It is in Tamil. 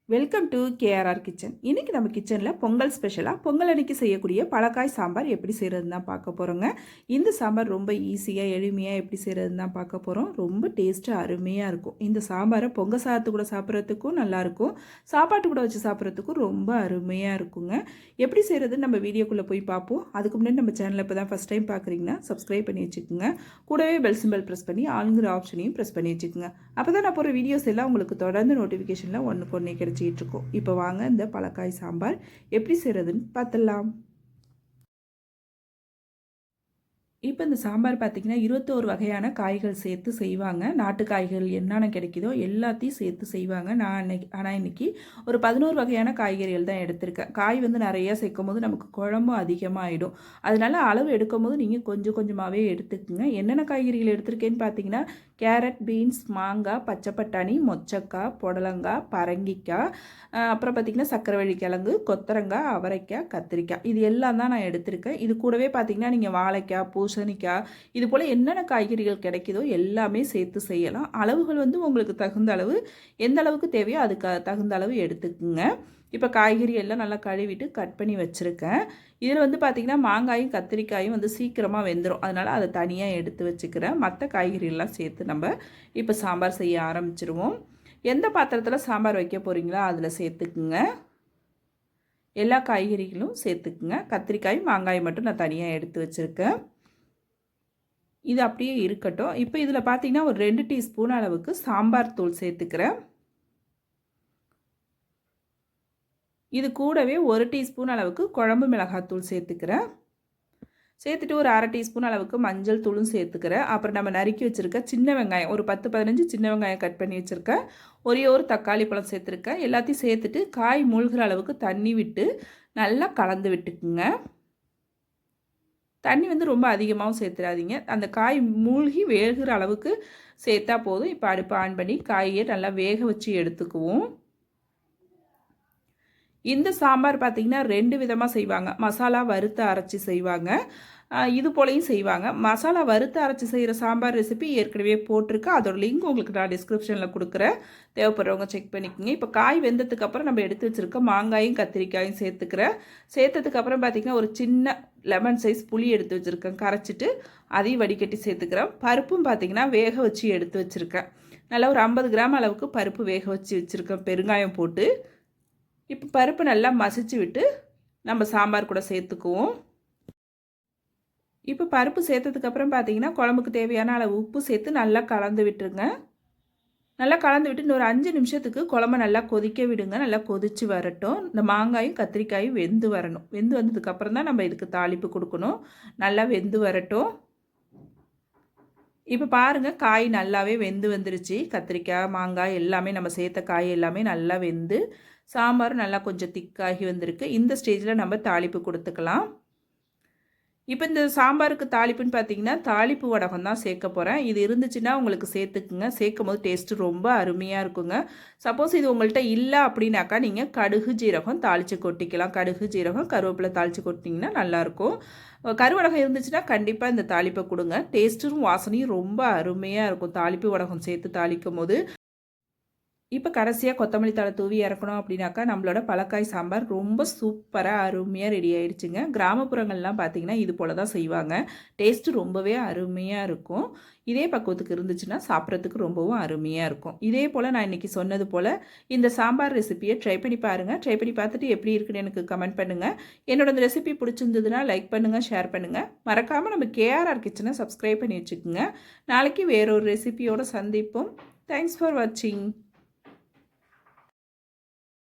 Welcome to KRR kitchen. இன்றைக்கி நம்ம கிச்சனில் பொங்கல் ஸ்பெஷலாக பொங்கல் அன்னைக்கு செய்யக்கூடிய பலக்காய் சாம்பார் எப்படி செய்கிறதுன்னு தான் பார்க்க போகிறோங்க. இந்த சாம்பார் ரொம்ப ஈஸியாக எளிமையாக எப்படி செய்கிறதுன்னு தான் பார்க்க போகிறோம். ரொம்ப டேஸ்ட்டு அருமையாக இருக்கும். இந்த சாம்பாரை பொங்கல் சாதத்து கூட சாப்பிட்றதுக்கும் நல்லாயிருக்கும், சாப்பாட்டு கூட வச்சு சாப்பிட்றதுக்கும் ரொம்ப அருமையாக இருக்குங்க. எப்படி செய்கிறதுன்னு நம்ம வீடியோக்குள்ளே போய் பார்ப்போம். அதுக்கு முன்னாடி நம்ம சேனலில் இப்போ தான் ஃபஸ்ட் டைம் பார்க்குறீங்கன்னா சப்ஸ்கிரைப் பண்ணி வச்சுக்கோங்க. கூடவே பெல் சிம்பிள் ப்ரெஸ் பண்ணி ஆளுங்கிற ஆப்ஷனையும் ப்ரெஸ் பண்ணி வச்சுக்கோங்க. அப்போ தான் நான் போகிற வீடியோஸ் எல்லாம் உங்களுக்கு தொடர்ந்து நோட்டிஃபிகேஷனில் ஒன்றுக்கு ஒன்றே கிடைச்சிட்டு இருக்கும். இப்போ வாங்க இந்த பலக்காய் சாம்பார் எப்படி செய்கிறதுன்னு பார்த்துடலாம். இப்போ இந்த சாம்பார் பார்த்திங்கன்னா 21 வகையான காய்கள் சேர்த்து செய்வாங்க. நாட்டு காய்கள் என்னென்ன கிடைக்குதோ எல்லாத்தையும் சேர்த்து செய்வாங்க. ஆனால் இன்றைக்கி ஒரு 11 வகையான காய்கறிகள் தான் எடுத்திருக்கேன். காய் வந்து நிறையா சேர்க்கும் போது நமக்கு குழம்பும் அதிகமாக ஆகிடும். அதனால் அளவு எடுக்கும் போது நீங்கள் கொஞ்சம் கொஞ்சமாகவே எடுத்துக்கோங்க. என்னென்ன காய்கறிகள் எடுத்திருக்கேன்னு பார்த்தீங்கன்னா கேரட், பீன்ஸ், மாங்காய், பச்சை பட்டாணி, மொச்சக்காய், புடலங்காய், பரங்கிக்காய், அப்புறம் பார்த்திங்கன்னா சக்கரவள்ளி கிழங்கு, கொத்தரங்காய், அவரைக்காய், கத்திரிக்காய், இது எல்லாம் தான் நான் எடுத்திருக்கேன். இது கூடவே பார்த்திங்கன்னா நீங்கள் வாழைக்காய், பூசணிக்காய், இது போல் என்னென்ன காய்கறிகள் கிடைக்குதோ எல்லாமே சேர்த்து செய்யலாம். அளவுகள் வந்து உங்களுக்கு தகுந்த அளவு, எந்த அளவுக்கு தேவையோ அதுக்கு தகுந்த அளவு எடுத்துக்குங்க. இப்போ காய்கறி எல்லாம் நல்லா கழுவிட்டு கட் பண்ணி வச்சுருக்கேன். இதில் வந்து பார்த்திங்கன்னா மாங்காயும் கத்திரிக்காயும் வந்து சீக்கிரமாக வெந்துடும். அதனால் அதை தனியாக எடுத்து வச்சுக்கிறேன். மற்ற காய்கறியெல்லாம் சேர்த்து நம்ம இப்போ சாம்பார் செய்ய ஆரம்பிச்சிருவோம். எந்த பாத்திரத்தில் சாம்பார் வைக்க போகிறீங்களோ அதில் சேர்த்துக்குங்க. எல்லா காய்கறிகளும் சேர்த்துக்குங்க. கத்திரிக்காயும் மாங்காயும் மட்டும் நான் தனியாக எடுத்து வச்சுருக்கேன். இது அப்படியே இருக்கட்டும். இப்போ இதில் பார்த்திங்கன்னா ஒரு 2 டீஸ்பூன் அளவுக்கு சாம்பார் தூள் சேர்த்துக்கிறேன். இது கூடவே 1 டீஸ்பூன் அளவுக்கு குழம்பு மிளகாத்தூள் சேர்த்துக்கிறேன். சேர்த்துட்டு ஒரு 1/2 டீஸ்பூன் அளவுக்கு மஞ்சள் தூளும் சேர்த்துக்கிறேன். அப்புறம் நம்ம நறுக்கி வச்சுருக்க சின்ன வெங்காயம் ஒரு 10-15 சின்ன வெங்காயம் கட் பண்ணி வச்சுருக்கேன். ஒரே ஒரு தக்காளி பழம் சேர்த்துருக்கேன். எல்லாத்தையும் சேர்த்துட்டு காய் மூழ்கிற அளவுக்கு தண்ணி விட்டு நல்லா கலந்து விட்டுக்குங்க. தண்ணி வந்து ரொம்ப அதிகமாகவும் சேர்த்துடாதீங்க. அந்த காய் மூழ்கி வேகிற அளவுக்கு சேர்த்தா போதும். இப்போ அடுப்பு ஆன் பண்ணி காயை நல்லா வேக வச்சு எடுத்துக்குவோம். இந்த சாம்பார் பார்த்திங்கன்னா 2 விதமாக செய்வாங்க. மசாலா வறுத்து அரைச்சி செய்வாங்க, இது போலையும் செய்வாங்க. மசாலா வறுத்து அரைச்சி செய்கிற சாம்பார் ரெசிபி ஏற்கனவே போட்டிருக்கேன். அதோட லிங்க் உங்களுக்கு நான் டிஸ்கிரிப்ஷனில் கொடுக்குறேன், தேவைப்படுறவங்க செக் பண்ணிக்கோங்க. இப்போ காய் வெந்ததுக்கப்புறம் நம்ம எடுத்து வச்சுருக்க மாங்காயும் கத்திரிக்காயும் சேர்த்துக்கிறேன். சேர்த்ததுக்கப்புறம் பார்த்திங்கன்னா ஒரு சின்ன லெமன் சைஸ் புளி எடுத்து வச்சுருக்கேன், கரைச்சிட்டு அதையும் வடிகட்டி சேர்த்துக்கிறேன். பருப்பும் பார்த்திங்கன்னா வேக வச்சு எடுத்து வச்சுருக்கேன். நல்லா ஒரு 50 கிராம் அளவுக்கு பருப்பு வேக வச்சு வச்சுருக்கேன், பெருங்காயம் போட்டு. இப்போ பருப்பு நல்லா மசிச்சு விட்டு நம்ம சாம்பார் கூட சேர்த்துக்குவோம். இப்போ பருப்பு சேர்த்ததுக்கப்புறம் பார்த்தீங்கன்னா குழம்புக்கு தேவையான அளவு உப்பு சேர்த்து நல்லா கலந்து விட்டுருங்க. நல்லா கலந்து விட்டு இன்னொரு 5 நிமிஷத்துக்கு குழம்பு நல்லா கொதிக்க விடுங்க. நல்லா கொதித்து வரட்டும். இந்த மாங்காயும் கத்திரிக்காயும் வெந்து வரணும். வெந்து வந்ததுக்கப்புறம் தான் நம்ம இதுக்கு தாளிப்பு கொடுக்கணும். நல்லா வெந்து வரட்டும். இப்போ பாருங்கள், காய் நல்லாவே வெந்து வந்துருச்சு. கத்திரிக்காய், மாங்காய் எல்லாமே நம்ம சேர்த்த காய் எல்லாமே நல்லா வெந்து சாம்பார் நல்லா கொஞ்சம் திக்காகி வந்திருக்கு. இந்த ஸ்டேஜில் நம்ம தாளிப்பு கொடுத்துக்கலாம். இப்போ இந்த சாம்பாருக்கு தாளிப்புன்னு பார்த்தீங்கன்னா தாளிப்பு வடகம் தான் சேர்க்க போகிறேன். இது இருந்துச்சுன்னா உங்களுக்கு சேர்த்துக்குங்க. சேர்க்கும் போது டேஸ்ட்டு ரொம்ப அருமையாக இருக்குங்க. சப்போஸ் இது உங்கள்கிட்ட இல்லை அப்படின்னாக்கா நீங்கள் கடுகு ஜீரகம் தாளித்து கொட்டிக்கலாம். கடுகு ஜீரகம் கருவேப்பிலை தாளித்து கொட்டிங்கன்னா நல்லாயிருக்கும். கருவடகம் இருந்துச்சுன்னா கண்டிப்பாக இந்த தாளிப்பை கொடுங்க. டேஸ்ட்டும் வாசனையும் ரொம்ப அருமையாக இருக்கும் தாளிப்பு வடகம் சேர்த்து தாளிக்கும் போது. இப்போ கடைசியாக கொத்தமல்லி தழை தூவி இறக்கணும் அப்படின்னாக்கா நம்மளோட பலக்காய் சாம்பார் ரொம்ப சூப்பராக அருமையாக ரெடி ஆகிடுச்சுங்க. கிராமப்புறங்கள்லாம் பார்த்திங்கன்னா இது போல் தான் செய்வாங்க. டேஸ்ட்டு ரொம்பவே அருமையாக இருக்கும். இதே பக்குவத்துக்கு இருந்துச்சுன்னா சாப்பிட்றதுக்கு ரொம்பவும் அருமையாக இருக்கும். இதே போல் நான் இன்றைக்கி சொன்னது போல் இந்த சாம்பார் ரெசிப்பியை ட்ரை பண்ணி பாருங்கள். ட்ரை பண்ணி பார்த்துட்டு எப்படி இருக்குன்னு எனக்கு கமெண்ட் பண்ணுங்கள். என்னோட இந்த ரெசிபி பிடிச்சிருந்ததுன்னா லைக் பண்ணுங்கள், ஷேர் பண்ணுங்கள். மறக்காமல் நம்ம கேஆர்ஆர் கிச்சனை சப்ஸ்கிரைப் பண்ணி வச்சுக்கோங்க. நாளைக்கு வேறொரு ரெசிபியோடு சந்திப்போம். தேங்க்ஸ் ஃபார் வாட்சிங்.